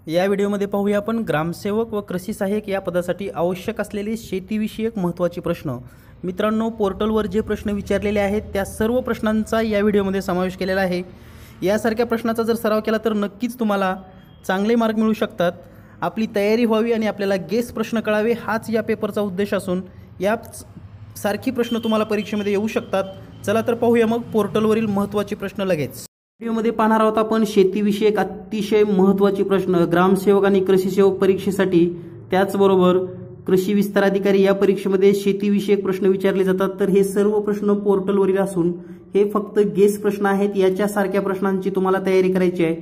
या व्हिडिओमध्ये पाहूया आपण ग्रामसेवक व कृषी सहाय्यक या पदासाठी आवश्यक असलेले शेतीविषयक महत्त्वाचे प्रश्न। मित्रांनो, पोर्टलवर जे प्रश्न विचारलेले आहेत त्या सर्व प्रश्नांचा या व्हिडिओमध्ये समावेश केलेला आहे। यासारख्या प्रश्नाचा जर सराव केला तर नक्कीच तुम्हाला चांगले मार्क मिळू शकतात। आपली तयारी व्हावी आणि आपल्याला गेस प्रश्न कळावे हाच या पेपरचा उद्देश असून या सारखी प्रश्न तुम्हाला परीक्षेमध्ये येऊ शकतात। चला तर पाहूया मग पोर्टलवरील महत्त्वाचे प्रश्न लगेच। व्हिडिओमध्ये पाहणार आहोत आपण शेतीविषयक अतिशय महत्त्वाचे प्रश्न ग्रामसेवक आणि कृषी सेवक परीक्षेसाठी। त्याचबरोबर कृषी विस्तार अधिकारी या परीक्षेमध्ये शेतीविषयक प्रश्न विचारले जातात। तर हे सर्व प्रश्न पोर्टलवरील असून हे फक्त गेस प्रश्न आहेत। याच्यासारख्या प्रश्नांची तुम्हाला तयारी करायची आहे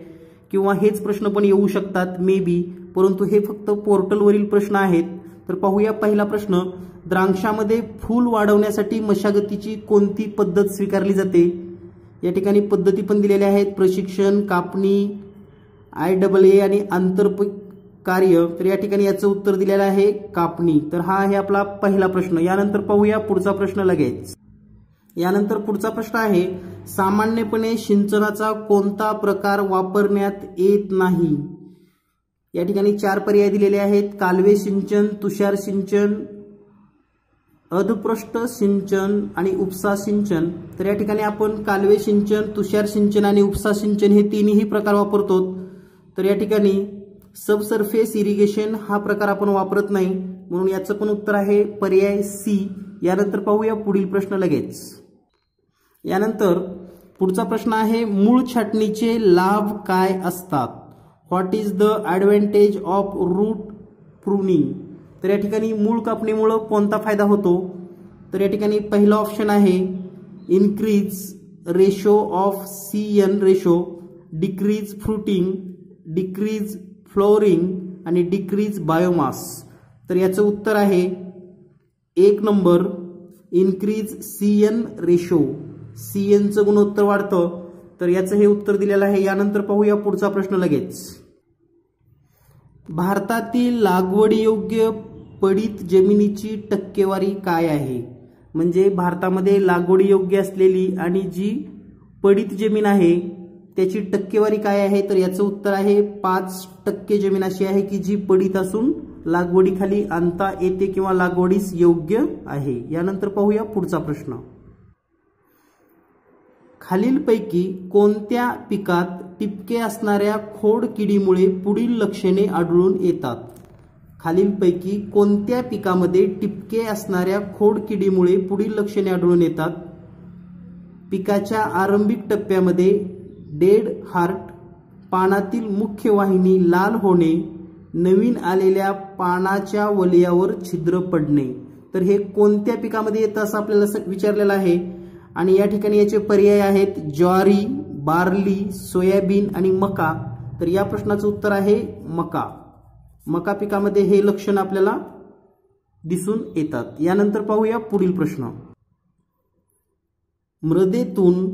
किंवा हेच प्रश्न पण येऊ शकतात मे बी, परंतु हे फक्त पोर्टलवरील प्रश्न आहेत। तर पाहूया पहिला प्रश्न, द्राक्षामध्ये फूल वाढवण्यासाठी मशागतीची कोणती पद्धत स्वीकारली जाते? या ठिकाणी पद्धती पण दिलेल्या आहेत, प्रशिक्षण, कापणी, IAA आणि आंतरपीक कार्य। तर या ठिकाणी याचं उत्तर दिलेलं आहे कापणी। तर हा आहे आपला पहिला प्रश्न। यानंतर पाहूया पुढचा प्रश्न लगेच। यानंतर पुढचा प्रश्न आहे, सामान्यपणे सिंचनाचा कोणता प्रकार वापरण्यात येत नाही? या ठिकाणी 4 पर्याय दिलेले आहेत, कालवे सिंचन, तुषार सिंचन, अधपृष्ठ सिंचन आणि उपसा सिंचन। तर या ठिकाणी आपण कालवे सिंचन, तुषार सिंचन आणि उपसा सिंचन हे तिन्ही प्रकार वापरतो। तर या ठिकाणी सबसर्फेस इरिगेशन हा प्रकार आपण वापरत नाही, म्हणून याचं पण उत्तर आहे पर्याय सी। यानंतर पाहूया पुढील प्रश्न लगेच। यानंतर पुढचा प्रश्न आहे, मूळ छाटणीचे लाभ काय असतात? What is the advantage of root pruning? तर या ठिकाणी मूळ कापणीमुळे कोणता फायदा होतो? तर या ठिकाणी पहिला ऑप्शन आहे increase ratio of CN ratio, decrease fruiting, decrease flooring आणि डिक्रीज बायोमास। तर याचं उत्तर आहे 1 नंबर इन्क्रीज CN रेशो, CNचं गुणोत्तर वाढतं। तर याचं हे उत्तर दिलेलं आहे। यानंतर पाहूया पुढचा प्रश्न लगेच। भारतातील लागवडीयोग्य पडीत जमिनीची टक्केवारी काय आहे? म्हणजे भारतामध्ये लागवडीयोग्य असलेली आणि जी पडीत जमीन आहे त्याची टक्केवारी काय आहे? तर याचं उत्तर आहे 5% जमीन अशी आहे की जी पडीत असून लागवडीखाली आणता येते किंवा लागवडीस योग्य आहे। यानंतर पाहूया पुढचा प्रश्न, खालीलपैकी कोणत्या पिकात टिपके असणाऱ्या खोड किडीमुळे पुढील लक्षणे आढळून येतात? खालीलपैकी कोणत्या पिकामध्ये टिपके असणाऱ्या खोड किडीमुळे पुढील लक्षणे आढळून येतात? पिकाच्या आरंभिक टप्प्यामध्ये डेड हार्ट, पानातील मुख्य वाहिनी लाल होणे, नवीन आलेल्या पानाच्या वलयावर छिद्र पडणे। तर हे कोणत्या पिकामध्ये येतं असं आपल्याला विचारलेलं आहे आणि या ठिकाणी याचे पर्याय आहेत ज्वारी, बार्ली, सोयाबीन आणि मका। तर या प्रश्नाचं उत्तर आहे मका। मका पिकामध्ये हे लक्षण आपल्याला दिसून येतात। यानंतर पाहूया पुढील प्रश्न, मृदेतून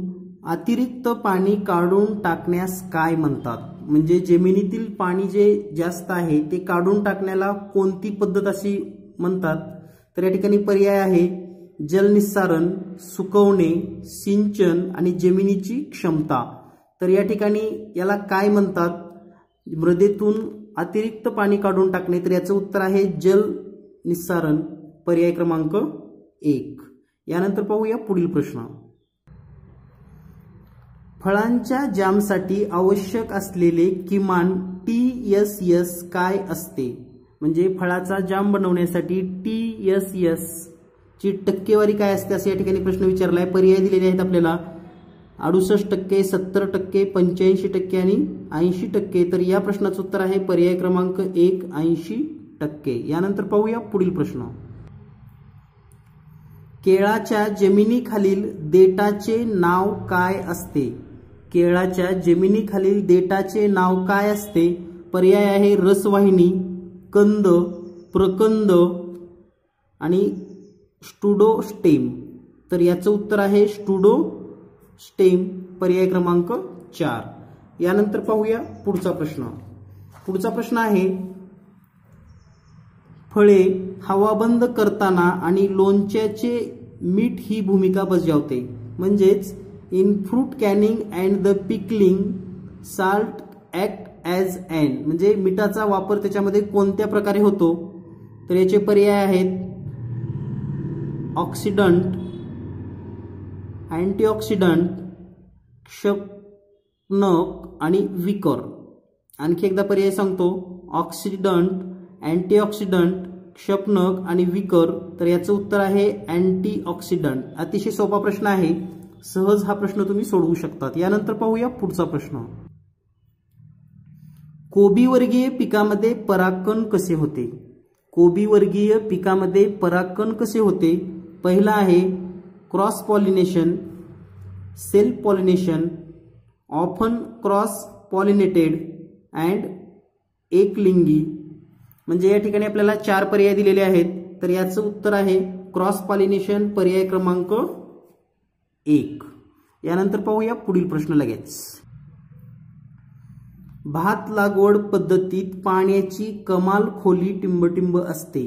अतिरिक्त पाणी काढून टाकण्यास काय म्हणतात? म्हणजे जमिनीतील पाणी जे जास्त आहे ते काढून टाकण्याला कोणती पद्धत अशी म्हणतात? तर या ठिकाणी पर्याय आहे जलनिस्सारण, सुकवणे, सिंचन आणि जमिनीची क्षमता। तर या ठिकाणी याला काय म्हणतात? मृदेतून अतिरिक्त पाणी काढून टाकणे। तर याचं उत्तर आहे जल निस्सारण, पर्याय क्रमांक 1। यानंतर पाहूया पुढील प्रश्न, फळांच्या जामसाठी आवश्यक असलेले किमान TSS काय असते? म्हणजे फळाचा जाम बनवण्यासाठी TSS ची टक्केवारी काय असते असं या ठिकाणी प्रश्न विचारलाय। पर्याय दिलेले आहेत आपल्याला 68%, 70%, 85% आणि 80%। तर या प्रश्नाचं उत्तर आहे पर्याय क्रमांक 1, 80%। यानंतर पाहूया पुढील प्रश्न, केळाच्या जमिनीखालील देठाचे नाव काय असते? केळाच्या जमिनीखालील देठाचे नाव काय असते? पर्याय आहे रसवाहिनी, कंद, प्रकंद आणि स्टुडोस्टेम। तर याचं उत्तर आहे स्टुडोस्टेम, पर्याय क्रमांक 4। यानंतर पाहूया पुढचा प्रश्न। पुढचा प्रश्न आहे, फळे हवाबंद करताना आणि लोणच्याचे मीठ ही भूमिका बजावते। म्हणजेच in fruit canning and the pickling salt act as an म्हणजे मीठाचा वापर त्याच्यामध्ये कोणत्या प्रकारे होतो, तर याचे पर्याय आहेत ऑक्सिडंट, अँटीऑक्सिडंट, क्षपणक आणि विकर. आणखी एकदा पर्याय सांगतो, ऑक्सिडंट, अँटीऑक्सिडंट, क्षपणक आणि विकर. तर याचं उत्तर आहे अँटीऑक्सिडंट. अतिशय सोपा प्रश्न आहे, सहज हा प्रश्न तुम्ही सोडवू शकतात. यानंतर पाहूया पुढचा प्रश्न. कोबी वर्गीय पिकामध्ये परागकण कसे होते? कोबी वर्गीय पिकामध्ये परागकण कसे होते? पहिला आहे cross pollination, self pollination, often cross pollinated and एकलिंगी. म्हणजे या ठिकाणी आपल्याला 4 पर्याय दिलेले आहेत. तर याचं उत्तर आहे क्रॉस पॉलिनेशन, पर्याय क्रमांक 1. यानंतर पाहूया पुढील प्रश्न लगेच. भात लागवड पद्धतीत पाण्याची कमाल खोली टिंबटिंब असते.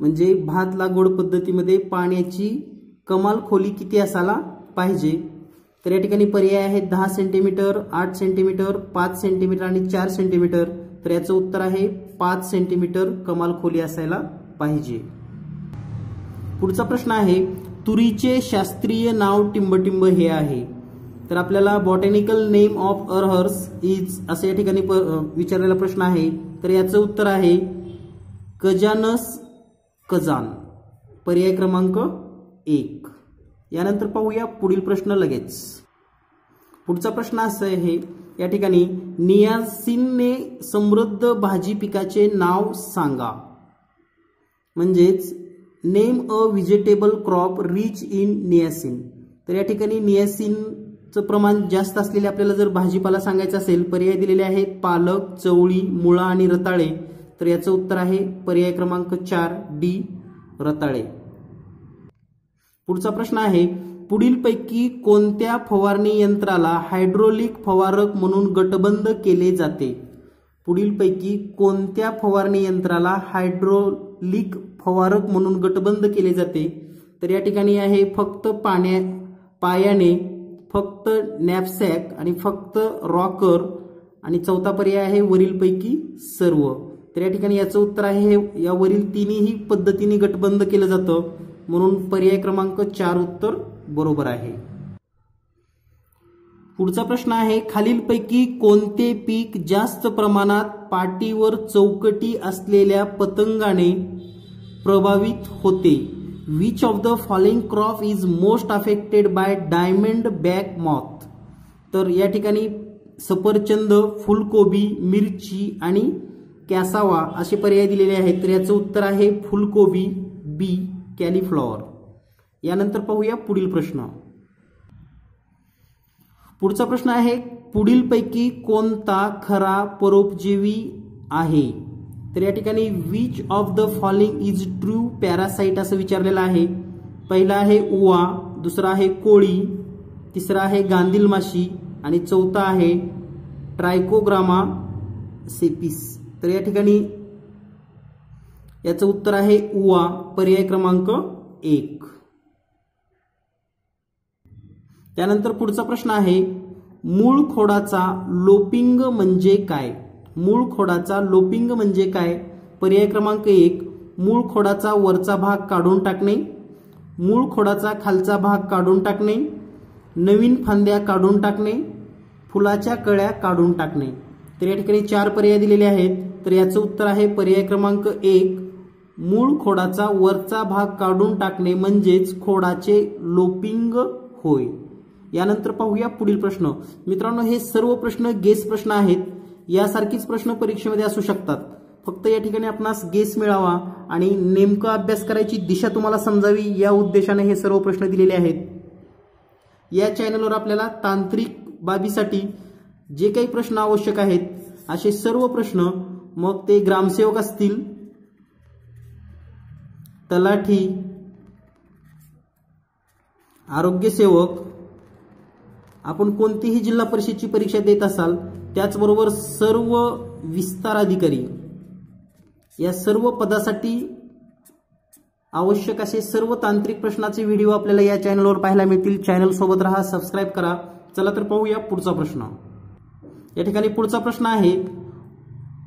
म्हणजे भात लागवड पद्धतीमध्ये पाण्याची कमाल खोली किती असायला पाहिजे? तर या ठिकाणी पर्याय आहेत 10 सेंटीमीटर, 8 सेंटीमीटर, 5 सेंटीमीटर आणि 4 सेंटीमीटर. तर याचं उत्तर आहे 5 सेंटीमीटर कमाल खोली असायला पाहिजे. पुढचा प्रश्न आहे तुरीचे शास्त्रीय नाव टिंबटिंब हे आहे. तर आपल्याला बॉटॅनिकल नेम ऑफ अरहर्स इज असे या ठिकाणी विचारलेला प्रश्न आहे. तर याचं उत्तर आहे कजानस कजान, पर्याय क्रमांक 1. यानंतर पाहूया पुढील प्रश्न लगेच. पुढचा प्रश्न असा आहे या ठिकाणी नियासिनने समृद्ध भाजी पिकाचे नाव सांगा. म्हणजेच name a vegetable crop rich in niacin. तर या ठिकाणी नियासिनचं प्रमाण जास्त असलेले आपल्याला जर भाजीपाला सांगायचा असेल, पर्याय दिलेले आहेत पालक, चवळी, मुळा आणि रताळे. तर याचं उत्तर आहे पर्याय क्रमांक 4 डी, रताळे. पुढचा प्रश्न आहे पुढीलपैकी कोणत्या फवारणी यंत्राला हायड्रोलिक फवारक म्हणून गटबंध केले जाते? पुढीलपैकी कोणत्या फवारणी यंत्राला हायड्रोलिक फवारक म्हणून गटबंध केले जाते? तर या ठिकाणी आहे फक्त पायाने, फक्त नॅपसॅक आणि फक्त रॉकर. आणि चौथा पर्याय आहे वरीलपैकी सर्व. तर या ठिकाणी याचं उत्तर आहे या वरील तिन्ही पद्धतीने गटबंध केलं जातं, म्हणून पर्याय क्रमांक 4 उत्तर बरोबर आहे. पुढचा प्रश्न आहे खालीलपैकी कोणते पीक जास्त प्रमाणात पाटीवर चौकटी असलेल्या पतंगाने प्रभावित होते? Which of the following crop is most affected by diamond back moth? तर या ठिकाणी सफरचंद, फुलकोबी, मिरची आणि कॅसावा असे पर्याय दिलेले आहेत. तर याचं उत्तर आहे फुलकोबी, बी, कॅलीफ्लॉवर. यानंतर पाहूया पुढील प्रश्न. पुढचा प्रश्न आहे पुढीलपैकी कोणता खरा परोपजीवी आहे? तर या ठिकाणी which of the following is true parasite असं विचारलेलं आहे. पहिला आहे उवा, दुसरा आहे कोळी, तिसरा आहे गांधील माशी आणि चौथा आहे ट्रायकोग्रामा सेपिस. तर या ठिकाणी याचं उत्तर आहे उवा, पर्याय क्रमांक 1. त्यानंतर पुढचा प्रश्न आहे मूळ खोडाचा लोपिंग म्हणजे काय? मूळ खोडाचा लोपिंग म्हणजे काय? पर्याय क्रमांक 1 मूळ खोडाचा वरचा भाग काढून टाकणे, मूळ खोडाचा खालचा भाग काढून टाकणे, नवीन फांद्या काढून टाकणे, फुलाच्या कळ्या काढून टाकणे. तर या ठिकाणी 4 पर्याय दिलेले आहेत. तर याचं उत्तर आहे पर्याय क्रमांक 1 मूळ खोडाचा वरचा भाग काढून टाकणे म्हणजेच खोडाचे लोपिंग होय. यानंतर पाहूया पुढील प्रश्न. मित्रांनो हे सर्व प्रश्न गेस प्रश्न आहेत. यासारखीच प्रश्न परीक्षेमध्ये असू शकतात. फक्त या ठिकाणी आपणास गेस मिळावा आणि नेमका अभ्यास करायची दिशा तुम्हाला समजावी या उद्देशाने हे सर्व प्रश्न दिलेले आहेत. या चॅनलवर आपल्याला तांत्रिक बाबीसाठी जे काही प्रश्न आवश्यक आहेत असे सर्व प्रश्न, मग ते ग्रामसेवक असतील, तलाठी, आरोग्यसेवक, आपण कोणतीही जिल्हा परिषदची परीक्षा देत असाल, त्याचबरोबर सर्व विस्तार अधिकारी या सर्व पदासाठी आवश्यक असे सर्व तांत्रिक प्रश्नाचे व्हिडिओ आपल्याला या चॅनलवर पाहायला मिळतील. चॅनल सोबत राहा, सबस्क्राइब करा. चला तर पाहूया पुढचा प्रश्न. या ठिकाणी पुढचा प्रश्न आहे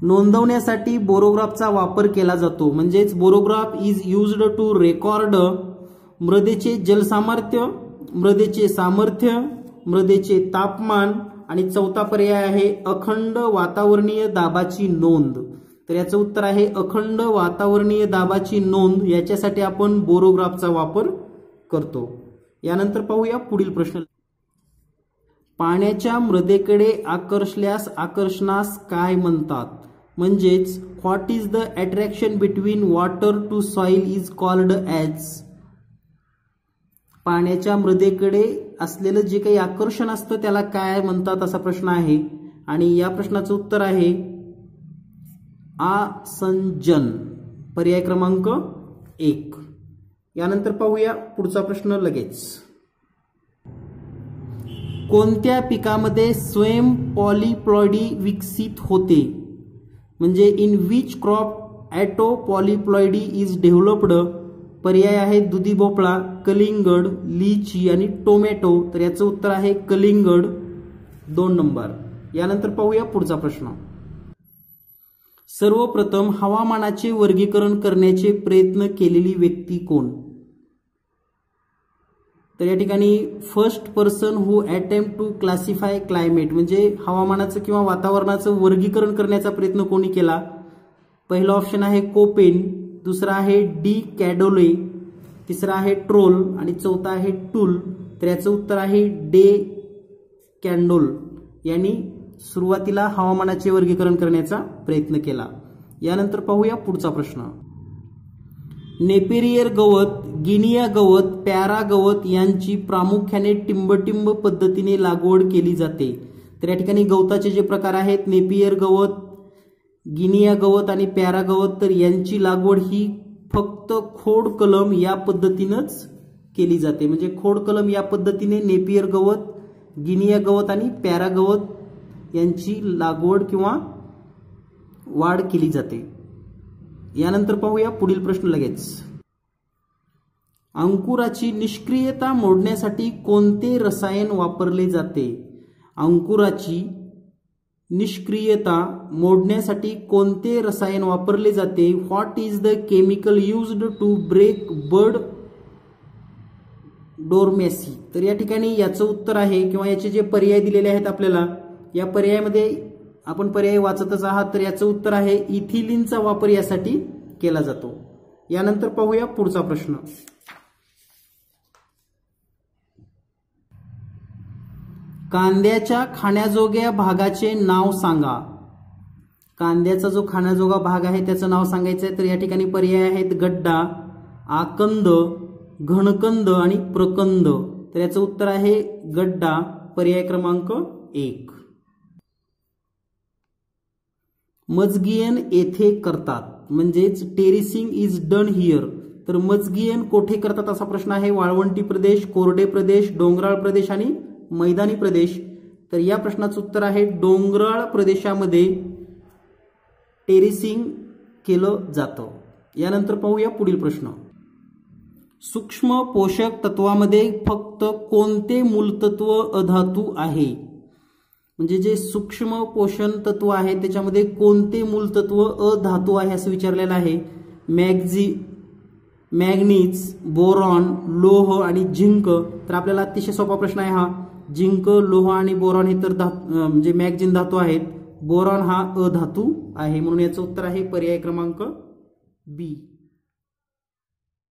नोंदवण्यासाठी बोरोग्राफचा वापर केला जातो. म्हणजेच बोरोग्राफ इज युज्ड टू रेकॉर्ड मृदेचे जलसामर्थ्य, मृदेचे सामर्थ्य, मृदेचे तापमान आणि चौथा पर्याय आहे अखंड वातावरणीय दाबाची नोंद. तर याचं उत्तर आहे अखंड वातावरणीय दाबाची नोंद. याच्यासाठी आपण बोरोग्राफचा वापर करतो. यानंतर पाहूया पुढील प्रश्न. पाण्याच्या मृदेकडे आकर्षल्यास आकर्षणास काय म्हणतात? म्हणजेच what is the attraction between water to soil is called as. पाण्याच्या मृदेकडे असलेलं जे काही आकर्षण असतं त्याला काय म्हणतात असा प्रश्न आहे. आणि या प्रश्नाचं उत्तर आहे आसंजन, पर्याय क्रमांक 1. यानंतर पाहूया पुढचा प्रश्न लगेच. कोणत्या पिकामध्ये स्वयं पॉलीप्लॉइडी विकसित होते? म्हणजे in which crop auto polyploidy is developed. पर्याय आहे दुधी भोपळा, कलिंगड, लीची आणि टोमॅटो. तर याचं उत्तर आहे कलिंगड, 2 नंबर. यानंतर पाहूया पुढचा प्रश्न. सर्वप्रथम हवामानाचे वर्गीकरण करण्याचे प्रयत्न केलेली व्यक्ती कोण? तर या ठिकाणी first person who attempt to classify climate, म्हणजे हवामानाचं किंवा वातावरणाचं वर्गीकरण करण्याचा प्रयत्न कोणी केला? पहिला ऑप्शन आहे कोपेन, दुसरा आहे डी कॅडोले, तिसरा आहे ट्रोल आणि चौथा आहे टूल. तर याचं उत्तर आहे डे कॅन्डोल यांनी सुरुवातीला हवामानाचे वर्गीकरण करण्याचा प्रयत्न केला. यानंतर पाहूया पुढचा प्रश्न. नेपेरियर गवत, गिनिया गवत, पॅरा गवत यांची प्रामुख्याने टिंबटिंब पद्धतीने लागवड केली जाते. तर या ठिकाणी गवताचे जे प्रकार आहेत नेपियर गवत, गिनिया गवत आणि पॅरा गवत, तर यांची लागवड ही फक्त खोड कलम या पद्धतीनंच केली जाते. म्हणजे खोड कलम या पद्धतीने नेपियर गवत, गिनिया गवत आणि पॅरा गवत यांची लागवड किंवा वाढ केली जाते. यानंतर पाहूया पुढील प्रश्न लगेच. अंकुराची निष्क्रियता मोडण्यासाठी कोणते रसायन वापरले जाते? अंकुराची निष्क्रियता मोडण्यासाठी कोणते रसायन वापरले जाते? What is the chemical used to break bird dormancy. तर या ठिकाणी याचं उत्तर आहे किंवा याचे जे पर्याय दिलेले आहेत आपल्याला, या पर्यायामध्ये आपण पर्याय वाचतच आहात, तर याचं उत्तर आहे इथिलीनचा वापर यासाठी केला जातो. यानंतर पाहूया पुढचा प्रश्न. कांद्याच्या खाण्याजोग्या भागाचे नाव सांगा. कांद्याचा जो खाण्याजोगा भाग आहे त्याचं नाव सांगायचं आहे. तर या ठिकाणी पर्याय आहेत गड्डा, आकंद, घनकंद आणि प्रकंद. तर याचं उत्तर आहे गड्डा, पर्याय क्रमांक 1. मजगियन येथे करतात, म्हणजेच टेरिसिंग इज डन हिअर. तर मजगियन कोठे करतात असा प्रश्न आहे. वाळवंटी प्रदेश, कोरडे प्रदेश, डोंगराळ प्रदेश आणि मैदानी प्रदेश. तर या प्रश्नाचं उत्तर आहे डोंगराळ प्रदेशामध्ये टेरिसिंग केलं जातं. यानंतर पाहूया पुढील प्रश्न. सूक्ष्म पोषक तत्वामध्ये फक्त कोणते मूलतत्व अधातू आहे? म्हणजे जे सूक्ष्म पोषण तत्व आहे त्याच्यामध्ये कोणते मूलतत्व अधातू आहे असं विचारलेलं आहे. मॅग्नीज, बोरॉन, लोह आणि झिंक. तर आपल्याला अतिशय सोपा प्रश्न आहे हा. झिंक, लोह आणि बोरॉन हे तर म्हणजे मॅग्नीज धातू आहेत. बोरॉन हा अधातू आहे, म्हणून याचं उत्तर आहे पर्याय क्रमांक बी.